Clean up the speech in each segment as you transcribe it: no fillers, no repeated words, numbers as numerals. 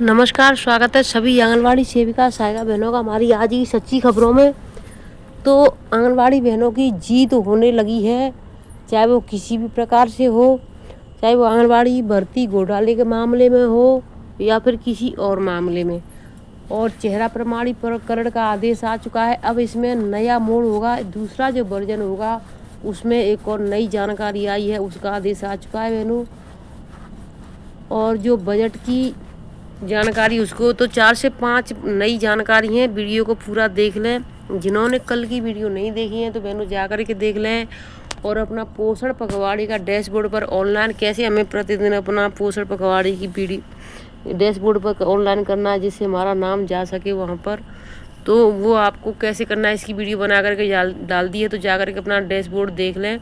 नमस्कार, स्वागत है सभी आंगनवाड़ी सेविका सहायिका बहनों का हमारी आज की सच्ची खबरों में। तो आंगनवाड़ी बहनों की जीत होने लगी है, चाहे वो किसी भी प्रकार से हो, चाहे वो आंगनवाड़ी भर्ती घोटाले के मामले में हो या फिर किसी और मामले में। और चेहरा प्रमाणीकरण का आदेश आ चुका है। अब इसमें नया मोड़ होगा, दूसरा जो वर्जन होगा उसमें एक और नई जानकारी आई है, उसका आदेश आ चुका है बहनों। और जो बजट की जानकारी उसको तो 4 से 5 नई जानकारी हैं। वीडियो को पूरा देख लें। जिन्होंने कल की वीडियो नहीं देखी है तो बहनों जा कर के देख लें। और अपना पोषण पखवाड़े का डैशबोर्ड पर ऑनलाइन कैसे हमें प्रतिदिन अपना पोषण पखवाड़े की वीडियो डैशबोर्ड पर ऑनलाइन करना है, जिससे हमारा नाम जा सके वहाँ पर, तो वो आपको कैसे करना है इसकी वीडियो बना करके डाल दी है। तो जा कर के अपना डैशबोर्ड देख लें।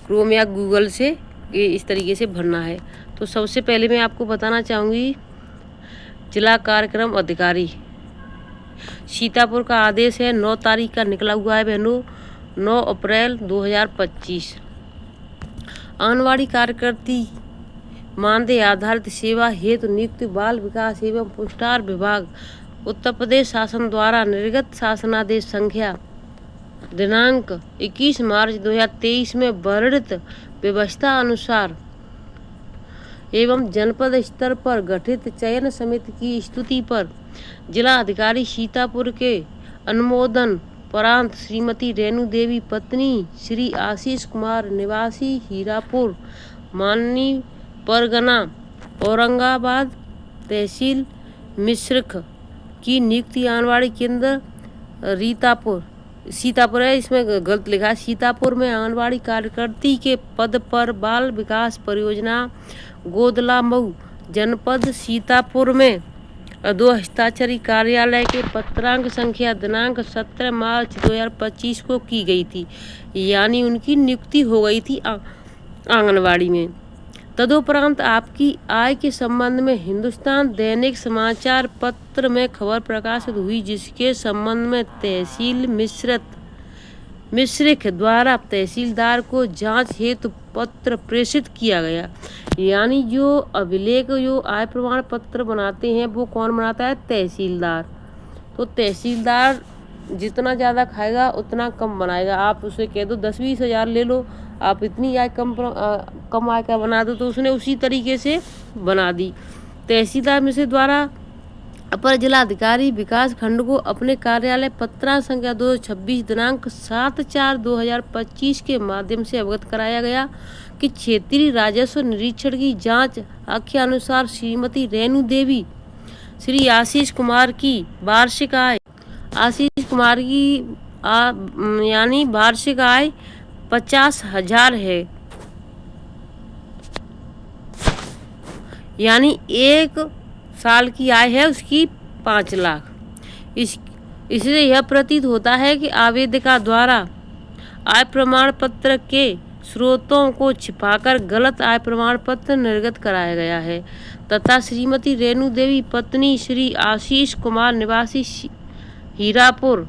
क्रोम या गूगल से ये इस तरीके से भरना है। तो सबसे पहले मैं आपको बताना चाहूँगी, जिला कार्यक्रम अधिकारी सीतापुर का आदेश है 9 तारीख का निकला हुआ है बहनों, 9 अप्रैल 2025। आंगनवाड़ी कार्यकर्ती मानदेय आधारित सेवा हेतु नियुक्ति बाल विकास एवं पुरस्कार विभाग उत्तर प्रदेश शासन द्वारा निर्गत शासनादेश संख्या दिनांक 21 मार्च 2023 में वर्णित व्यवस्था अनुसार एवं जनपद स्तर पर गठित चयन समिति की स्तुति पर जिला अधिकारी सीतापुर के अनुमोदन उपरांत श्रीमती रेणु देवी पत्नी श्री आशीष कुमार निवासी हीरापुर माननी परगना औरंगाबाद तहसील मिश्रिख की नियुक्ति आंगनवाड़ी केंद्र सीतापुर है, इसमें गलत लिखा है, सीतापुर में आंगनवाड़ी कार्यकर्ती के पद पर बाल विकास परियोजना गोदला मऊ जनपद सीतापुर में दो हस्ताक्षरी कार्यालय के पत्रांक संख्या दिनांक 17 मार्च 2025 को की गई थी, यानी उनकी नियुक्ति हो गई थी आंगनवाड़ी में। तदुपरांत आपकी आय के संबंध में हिंदुस्तान दैनिक समाचार पत्र में खबर प्रकाशित हुई, जिसके संबंध में तहसील मिश्रिख द्वारा तहसीलदार को जांच हेतु पत्र प्रेषित किया गया। यानी जो अभिलेख जो आय प्रमाण पत्र बनाते हैं वो कौन बनाता है? तहसीलदार। तो तहसीलदार जितना ज़्यादा खाएगा उतना कम बनाएगा। आप उसे कह दो 10-20 हज़ार ले लो, आप इतनी आय कम आय का बना दो, तो उसने उसी तरीके से बना दी। तहसीलदार मिश्र द्वारा अपर जिलाधिकारी विकास खंड को अपने कार्यालय पत्रांक संख्या 226 दिनांक 7/4/2025 के माध्यम से अवगत कराया गया कि क्षेत्रीय राजस्व निरीक्षण की जांच आख्यानुसार श्रीमती रेणु देवी श्री आशीष कुमार की वार्षिक आय यानी वार्षिक आय 50,000 है, यानी 1 साल की आय है उसकी 5 लाख। इससे यह प्रतीत होता है कि आवेदिका द्वारा आय प्रमाण पत्र के स्रोतों को छिपाकर गलत आय प्रमाण पत्र निर्गत कराया गया है तथा श्रीमती रेणु देवी पत्नी श्री आशीष कुमार निवासी हीरापुर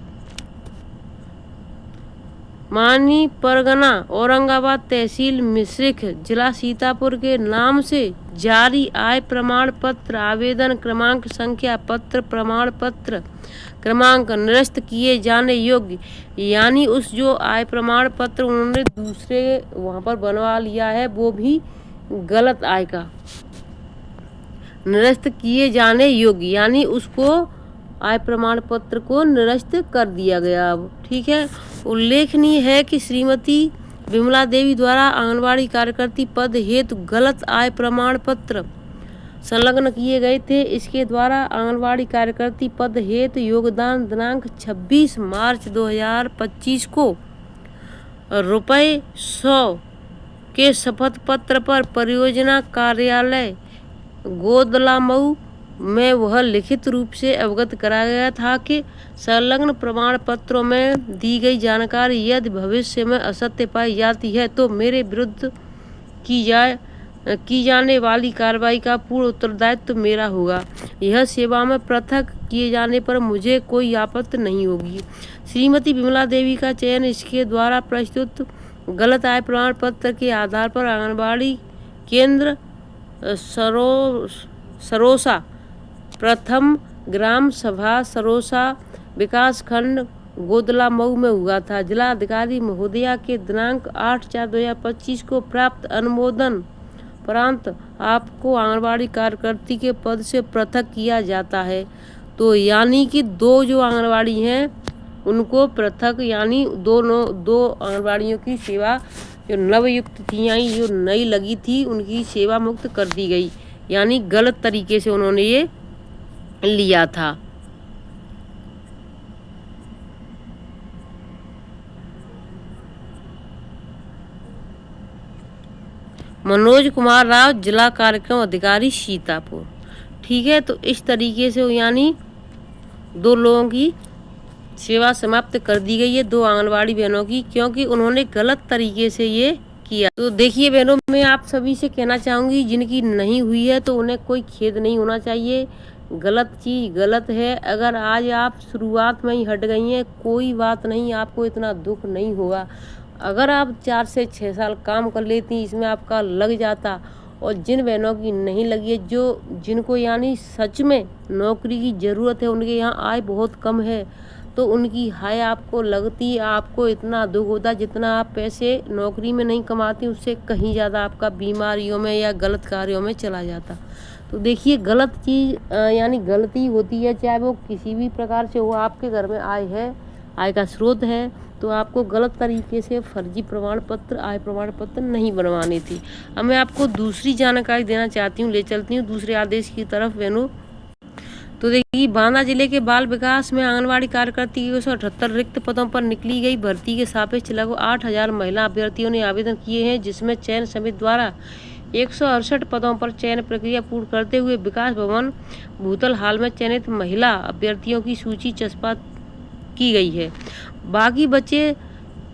मानी परगना औरंगाबाद तहसील मिश्रिख जिला सीतापुर के नाम से जारी आय प्रमाण पत्र आवेदन क्रमांक संख्या पत्र प्रमाण पत्र क्रमांक निरस्त किए जाने योग्य, यानी उस जो आय प्रमाण पत्र उन्होंने दूसरे वहाँ पर बनवा लिया है वो भी गलत आय का निरस्त किए जाने योग्य, यानी उसको आय प्रमाण पत्र को निरस्त कर दिया गया। अब ठीक है। उल्लेखनीय है कि श्रीमती विमला देवी द्वारा आंगनवाड़ी कार्यकर्ती पद हेतु गलत आय प्रमाण पत्र संलग्न किए गए थे। इसके द्वारा आंगनवाड़ी कार्यकर्ती पद हेतु योगदान दिनांक 26 मार्च 2025 को ₹100 के शपथ पत्र पर परियोजना कार्यालय गोदला मऊ में वह लिखित रूप से अवगत कराया गया था कि संलग्न प्रमाण पत्रों में दी गई जानकारी यदि भविष्य में असत्य पाई जाती है तो मेरे विरुद्ध की जाने वाली कार्रवाई का पूर्ण उत्तरदायित्व मेरा होगा। यह सेवा में पृथक किए जाने पर मुझे कोई आपत्ति नहीं होगी। श्रीमती विमला देवी का चयन इसके द्वारा प्रस्तुत गलत आय प्रमाण पत्र के आधार पर आंगनबाड़ी केंद्र सरोसा प्रथम ग्राम सभा सरोसा विकासखंड गोदला मऊ में हुआ था। जिलाधिकारी महोदया के दिनांक 8/4/2025 को प्राप्त अनुमोदन उपरांत आपको आंगनबाड़ी कार्यकर्ती के पद से पृथक किया जाता है। तो यानी कि 2 जो आंगनबाड़ी हैं उनको पृथक, यानी दो आंगनबाड़ियों की सेवा जो नवयुक्त थी, जो नई लगी थी, उनकी सेवा मुक्त कर दी गई। यानी गलत तरीके से उन्होंने ये लिया था। मनोज कुमार राव, जिला कार्यक्रम अधिकारी सीतापुर। ठीक है, तो इस तरीके से यानी 2 लोगों की सेवा समाप्त कर दी गई है, 2 आंगनबाड़ी बहनों की, क्योंकि उन्होंने गलत तरीके से ये किया। तो देखिए बहनों, मैं आप सभी से कहना चाहूँगी जिनकी नहीं हुई है तो उन्हें कोई खेद नहीं होना चाहिए। गलत चीज़ गलत है। अगर आज आप शुरुआत में ही हट गई हैं, कोई बात नहीं, आपको इतना दुख नहीं होगा। अगर आप 4 से 6 साल काम कर लेती, इसमें आपका लग जाता। और जिन बहनों की नहीं लगी है, जिनको यानी सच में नौकरी की ज़रूरत है, उनके यहाँ आय बहुत कम है, तो उनकी हाय आपको लगती, आपको इतना दुख होता जितना आप पैसे नौकरी में नहीं कमाती, उससे कहीं ज़्यादा आपका बीमारियों में या गलत कार्यों में चला जाता। तो देखिए, गलत चीज़ यानी गलती होती है, चाहे वो किसी भी प्रकार से हो। आपके घर में आय है, आय का स्रोत है, तो आपको गलत तरीके से फर्जी प्रमाण पत्र, आय प्रमाण पत्र नहीं बनवानी थी। अब मैं आपको दूसरी जानकारी देना चाहती हूँ, ले चलती हूँ दूसरे आदेश की तरफ बहनों। तो देखिए, बांदा जिले के बाल विकास में आंगनबाड़ी कार्यकर्ती की 178 रिक्त पदों पर निकली गई भर्ती के सापेक्ष लगभग 8,000 महिला अभ्यर्थियों ने आवेदन किए हैं, जिसमें चयन समिति द्वारा 168 पदों पर चयन प्रक्रिया पूर्ण करते हुए विकास भवन भूतल हाल में चयनित महिला अभ्यर्थियों की सूची चस्पा की गई है। बाकी बचे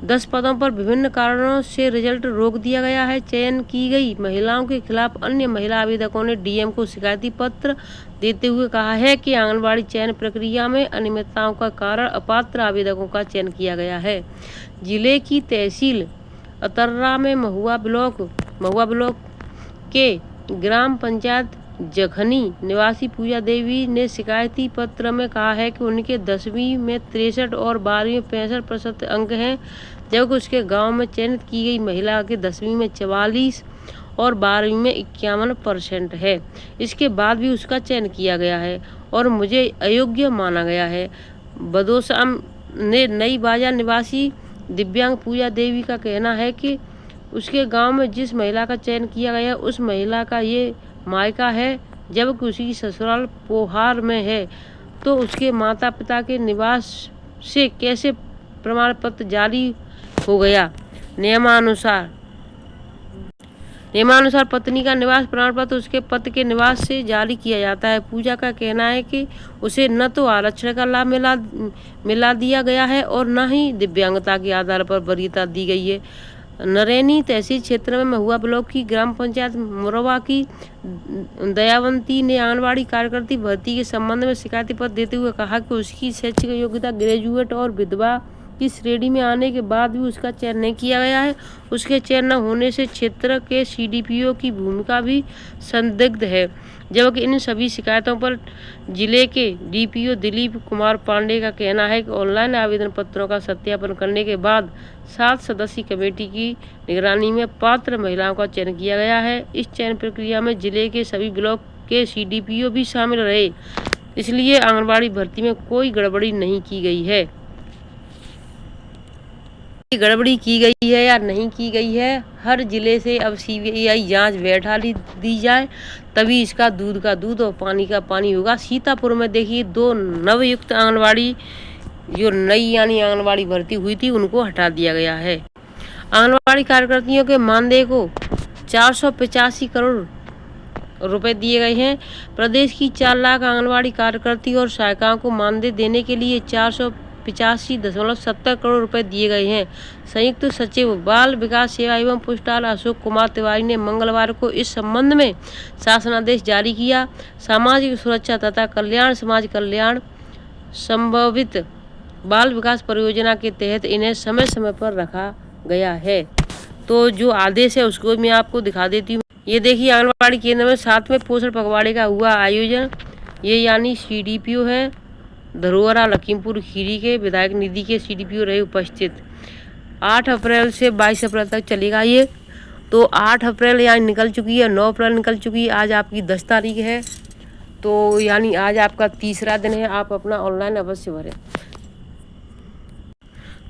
10 पदों पर विभिन्न कारणों से रिजल्ट रोक दिया गया है। चयन की गई महिलाओं के खिलाफ अन्य महिला आवेदकों ने डीएम को शिकायती पत्र देते हुए कहा है कि आंगनबाड़ी चयन प्रक्रिया में अनियमितताओं का कारण अपात्र आवेदकों का चयन किया गया है। जिले की तहसील अतर्रा में महुआ ब्लॉक के ग्राम पंचायत जखनी निवासी पूजा देवी ने शिकायती पत्र में कहा है कि उनके 10वीं में 63 और 12वीं में 65% अंक हैं, जबकि उसके गांव में चयनित की गई महिला के 10वीं में 44 और 12वीं में 51% है। इसके बाद भी उसका चयन किया गया है और मुझे अयोग्य माना गया है। बदौसा ने नई बाजार निवासी दिव्यांग पूजा देवी का कहना है कि उसके गांव में जिस महिला का चयन किया गया उस महिला का ये मायका है, जबकि उसकी ससुराल पोहार में है, तो उसके माता पिता के निवास से कैसे प्रमाण पत्र जारी हो गया। नियमानुसार पत्नी का निवास प्रमाण पत्र उसके पति के निवास से जारी किया जाता है। पूजा का कहना है कि उसे न तो आरक्षण का लाभ मिला दिया गया है और न ही दिव्यांगता के आधार पर वरीयता दी गई है। नरैनी तहसील क्षेत्र में महुआ ब्लॉक की ग्राम पंचायत मुरवा की दयावंती ने आंगनबाड़ी कार्यकर्ती भर्ती के संबंध में शिकायती पत्र देते हुए कहा कि उसकी शैक्षिक योग्यता ग्रेजुएट और विधवा की श्रेणी में आने के बाद भी उसका चयन नहीं किया गया है। उसके चयन न होने से क्षेत्र के सीडीपीओ की भूमिका भी संदिग्ध है, जबकि इन सभी शिकायतों पर जिले के डीपीओ दिलीप कुमार पांडे का कहना है कि ऑनलाइन आवेदन पत्रों का सत्यापन करने के बाद 7 सदस्यीय कमेटी की निगरानी में पात्र महिलाओं का चयन किया गया है। इस चयन प्रक्रिया में जिले के सभी ब्लॉक के सीडीपीओ भी शामिल रहे, इसलिए आंगनबाड़ी भर्ती में कोई गड़बड़ी नहीं की गई है। गड़बड़ी की गई है या नहीं की गई है, हर जिले से अब सीबीआई जांच बैठा दी जाए, तभी इसका दूध का दूध और पानी का पानी होगा। सीतापुर में देखिए 2 नवयुक्त आंगनबाड़ी जो नई यानी आंगनबाड़ी भर्ती हुई थी उनको हटा दिया गया है। आंगनबाड़ी कार्यकर्तियों के मानदेय को 485 करोड़ रुपए दिए गए हैं। प्रदेश की 4 लाख आंगनबाड़ी कार्यकर्ती और सहायिकाओं को मानदेय देने के लिए 485.70 करोड़ रुपए दिए गए हैं। संयुक्त सचिव बाल विकास सेवा एवं पुस्टाल अशोक कुमार तिवारी ने मंगलवार को इस संबंध में शासनादेश जारी किया। सामाजिक सुरक्षा तथा कल्याण समाज कल्याण संभावित बाल विकास परियोजना के तहत इन्हें समय समय पर रखा गया है। तो जो आदेश है उसको मैं आपको दिखा देती हूँ। ये देखिए आंगनबाड़ी केंद्र में 7वें पोषण पखवाड़े का हुआ आयोजन। ये यानी CDPO है धरोहरा लखीमपुर खीरी के विधायक निधि के CDPO रहे उपस्थित। 8 अप्रैल से 22 अप्रैल तक चलेगा ये। तो 8 अप्रैल यहाँ निकल चुकी है, 9 अप्रैल निकल चुकी है, आज आपकी 10 तारीख है। तो यानी आज आपका तीसरा दिन है, आप अपना ऑनलाइन अवश्य भरें।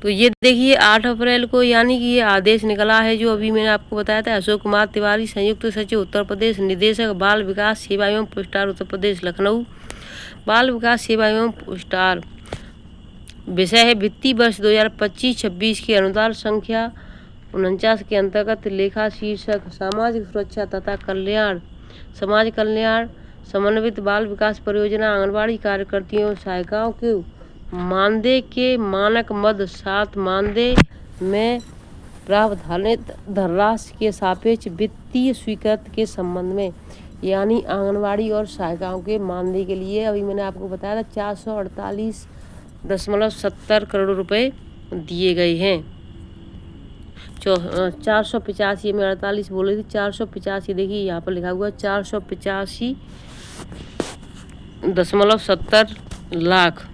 तो ये देखिए 8 अप्रैल को यानी कि ये आदेश निकला है जो अभी मैंने आपको बताया था। अशोक कुमार तिवारी, संयुक्त सचिव उत्तर प्रदेश, निदेशक बाल विकास सेवा एवं पुरस्कार उत्तर प्रदेश लखनऊ। बाल विकास सेवा एवं पुरस्कार विषय है वित्तीय वर्ष 2025-26 के अनुदान संख्या 49 के अंतर्गत लेखा शीर्षक सामाजिक सुरक्षा तथा कल्याण, समाज कल्याण समन्वित बाल विकास परियोजना आंगनबाड़ी कार्यकर्तियों सहायिकाओं के मानदेय के मानक मद 7 मानदेय में प्रावधानित धनराशि के सापेक्ष वित्तीय स्वीकृति के संबंध में, यानी आंगनबाड़ी और सहायिकाओं के मानदेय के लिए अभी मैंने आपको बताया था 448.70 करोड़ रुपए दिए गए हैं। 485 में 48 बोले थी, 485 देखिए यहाँ पर लिखा हुआ 485.70 लाख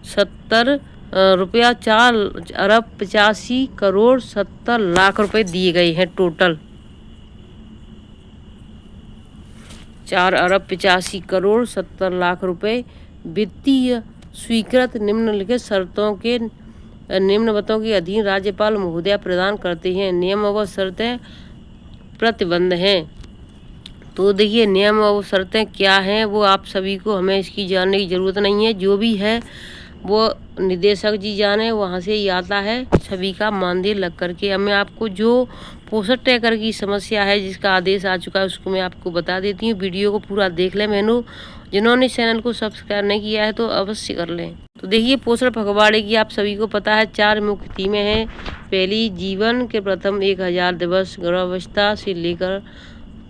70 रुपया 4,85,70,00,000 रुपए दिए गए हैं। टोटल 4,85,70,00,000 रुपए वित्तीय स्वीकृत निम्नलिखित शर्तों के निम्नवतों के अधीन राज्यपाल महोदया प्रदान करते हैं। नियम व शर्तें प्रतिबंध हैं। तो देखिए नियम और शर्तें क्या हैं वो आप सभी को हमें इसकी जानने की ज़रूरत नहीं है। जो भी है वो निदेशक जी जाने, वहाँ से ही आता है सभी का मानदेय लग करके। अब मैं आपको जो पोषण ट्रैकर की समस्या है जिसका आदेश आ चुका है उसको मैं आपको बता देती हूँ। वीडियो को पूरा देख लें। मैंने जिन्होंने चैनल को सब्सक्राइब नहीं किया है तो अवश्य कर लें। तो देखिए पोषण पखवाड़े की आप सभी को पता है 4 मुख्य थीमें हैं। पहली, जीवन के प्रथम 1000 दिवस, गर्भावस्था से लेकर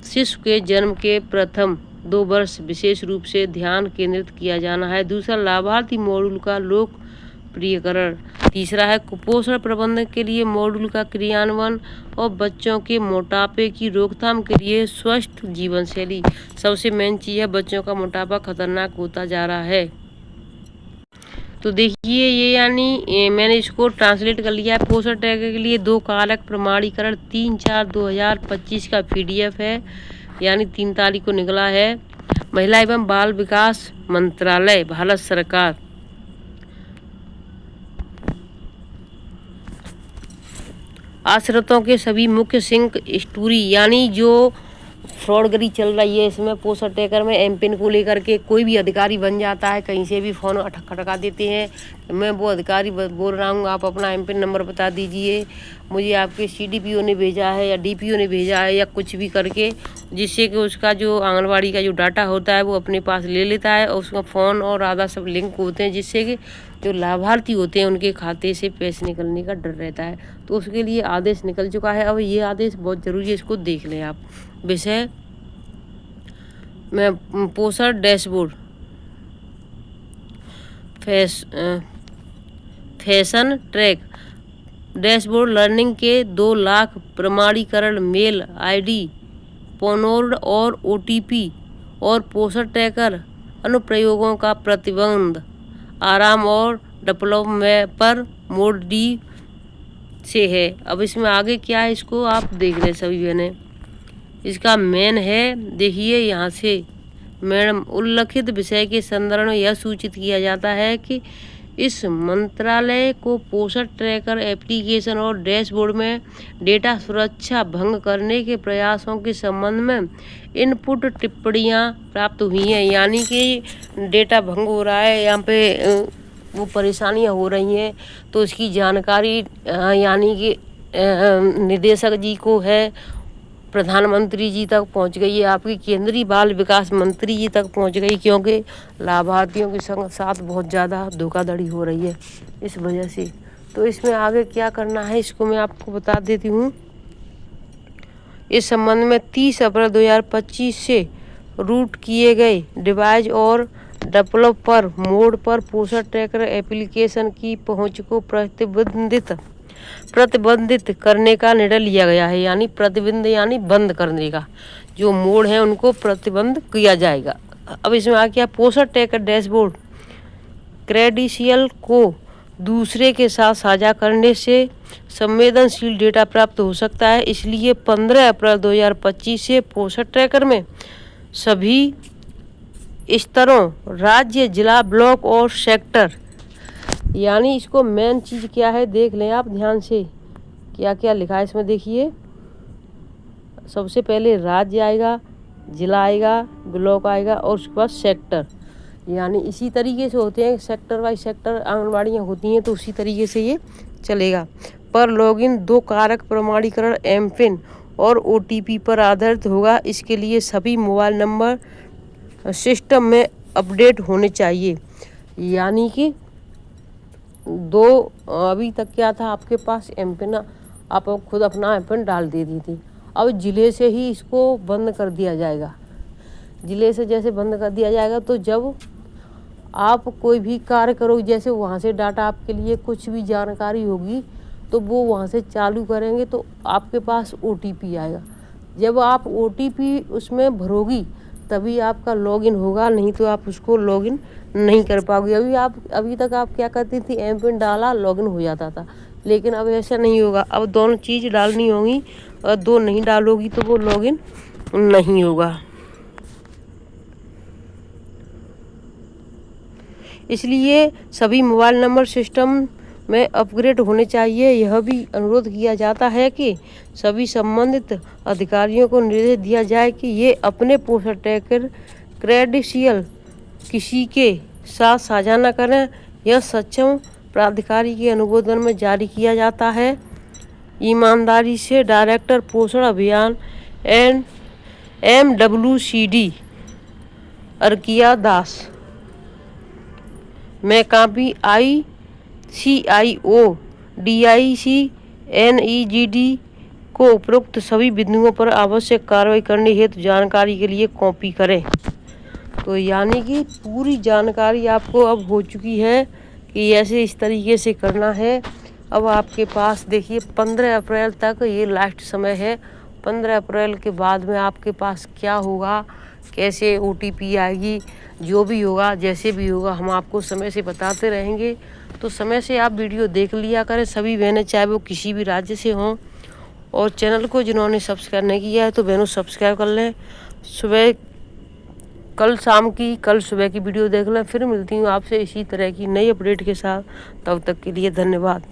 शिशु के जन्म के प्रथम 2 वर्ष विशेष रूप से ध्यान केंद्रित किया जाना है। दूसरा, लाभार्थी मॉड्यूल का लोकप्रियकरण। तीसरा है कुपोषण प्रबंधन के लिए मॉड्यूल का क्रियान्वयन और बच्चों के मोटापे की रोकथाम के लिए स्वस्थ जीवन शैली। सबसे मेन चीज़ है बच्चों का मोटापा खतरनाक होता जा रहा है। तो देखिए ये यानी मैंने इसको ट्रांसलेट कर लिया है। पोषण ट्रैकर के लिए 2 कारक प्रमाणीकरण 3/4/2025 का PDF है, यानी 3 तारीख को निकला है। महिला एवं बाल विकास मंत्रालय भारत सरकार आश्रितों के सभी मुख्य सिंक स्टोरी, यानी जो फ्रॉडगिरी चल रही है इसमें पोषण ट्रैकर में MPIN को लेकर के कोई भी अधिकारी बन जाता है, कहीं से भी फ़ोन खटका देते हैं। मैं वो अधिकारी बोल रहा हूँ, आप अपना MPIN नंबर बता दीजिए, मुझे आपके CDPO ने भेजा है या DPO ने भेजा है या कुछ भी करके, जिससे कि उसका जो आंगनबाड़ी का जो डाटा होता है वो अपने पास ले लेता है और उसका फ़ोन और आधा सब लिंक होते हैं, जिससे कि जो लाभार्थी होते हैं उनके खाते से पैसे निकलने का डर रहता है। तो उसके लिए आदेश निकल चुका है। अब ये आदेश बहुत ज़रूरी है, इसको देख लें आप। विषय में पोषण dashboard fashion track dashboard learning के 2 लाख प्रमाणीकरण मेल ID पोनोर्ड और OTP और पोषण ट्रैकर अनुप्रयोगों का प्रतिबंध आराम और डेवलपमेंट पर मोड D से है। अब इसमें आगे क्या है इसको आप देख लें सभी बहनें। इसका मेन है, देखिए यहाँ से मैडम उल्लिखित विषय के संदर्भ में यह सूचित किया जाता है कि इस मंत्रालय को पोषण ट्रैकर एप्लीकेशन और डैशबोर्ड में डेटा सुरक्षा भंग करने के प्रयासों के संबंध में इनपुट टिप्पणियां प्राप्त हुई हैं, यानी कि डेटा भंग हो रहा है, यहाँ पे वो परेशानियां हो रही हैं। तो इसकी जानकारी यानी कि निदेशक जी को है, प्रधानमंत्री जी तक पहुंच गई है, आपकी केंद्रीय बाल विकास मंत्री जी तक पहुंच गई, क्योंकि लाभार्थियों के साथ बहुत ज़्यादा धोखाधड़ी हो रही है इस वजह से। तो इसमें आगे क्या करना है इसको मैं आपको बता देती हूँ। इस संबंध में 30 अप्रैल 2025 से रूट किए गए डिवाइस और डेवलपर मोड पर पोषण ट्रैकर एप्लीकेशन की पहुँच को प्रतिबंधित प्रतिबंधित करने का निर्णय लिया गया है। यानी प्रतिबंध यानी बंद करने का, जो मोड है उनको प्रतिबंध किया जाएगा। अब इसमें आ गया पोषण ट्रैकर डैशबोर्ड। क्रेडेंशियल को दूसरे के साथ साझा करने से संवेदनशील डेटा प्राप्त हो सकता है, इसलिए 15 अप्रैल 2025 से पोषण ट्रैकर में सभी स्तरों, राज्य, जिला, ब्लॉक और सेक्टर, यानी इसको मेन चीज़ क्या है देख लें आप ध्यान से, क्या क्या लिखा है इसमें देखिए। सबसे पहले राज्य आएगा, जिला आएगा, ब्लॉक आएगा और उसके बाद सेक्टर। यानी इसी तरीके से होते हैं, सेक्टर वाइज सेक्टर आंगनबाड़ियाँ होती हैं, तो उसी तरीके से ये चलेगा। पर लॉगिन 2 कारक प्रमाणीकरण एमपिन और OTP पर आधारित होगा। इसके लिए सभी मोबाइल नंबर सिस्टम में अपडेट होने चाहिए। यानी कि 2 अभी तक क्या था आपके पास एमपिन, आप खुद अपना एमपिन डाल देती थी। अब ज़िले से ही इसको बंद कर दिया जाएगा। ज़िले से जैसे बंद कर दिया जाएगा तो जब आप कोई भी कार्य करोगे, जैसे वहाँ से डाटा आपके लिए कुछ भी जानकारी होगी तो वो वहाँ से चालू करेंगे तो आपके पास OTP आएगा। जब आप OTP उसमें भरोगी तभी आपका लॉगिन होगा, नहीं तो आप उसको लॉगिन नहीं कर पाओगे। अभी तक आप क्या करती थी, एमपिन डाला लॉगिन हो जाता था, लेकिन अब ऐसा नहीं होगा। अब दोनों चीज़ डालनी होगी और 2 नहीं डालोगी तो वो लॉगिन नहीं होगा। इसलिए सभी मोबाइल नंबर सिस्टम में अपग्रेड होने चाहिए। यह भी अनुरोध किया जाता है कि सभी संबंधित अधिकारियों को निर्देश दिया जाए कि ये अपने पोषण ट्रैकर क्रेडेंशियल किसी के साथ साझा न करें। यह सक्षम प्राधिकारी के अनुमोदन में जारी किया जाता है। ईमानदारी से डायरेक्टर पोषण अभियान MWCD अर्किया दास। मैं कापी ICIO DIC NEGD को उपरोक्त सभी बिंदुओं पर आवश्यक कार्रवाई करने हेतु जानकारी के लिए कॉपी करें। तो यानी कि पूरी जानकारी आपको अब हो चुकी है कि ऐसे इस तरीके से करना है। अब आपके पास देखिए 15 अप्रैल तक ये लास्ट समय है। 15 अप्रैल के बाद में आपके पास क्या होगा, कैसे OTP आएगी, जो भी होगा जैसे भी होगा हम आपको समय से बताते रहेंगे। तो समय से आप वीडियो देख लिया करें सभी बहनें, चाहे वो किसी भी राज्य से हों। और चैनल को जिन्होंने सब्सक्राइब नहीं किया है तो बहनों सब्सक्राइब कर लें। कल सुबह की वीडियो देख लें। फिर मिलती हूँ आपसे इसी तरह की नई अपडेट के साथ। तब तक के लिए धन्यवाद।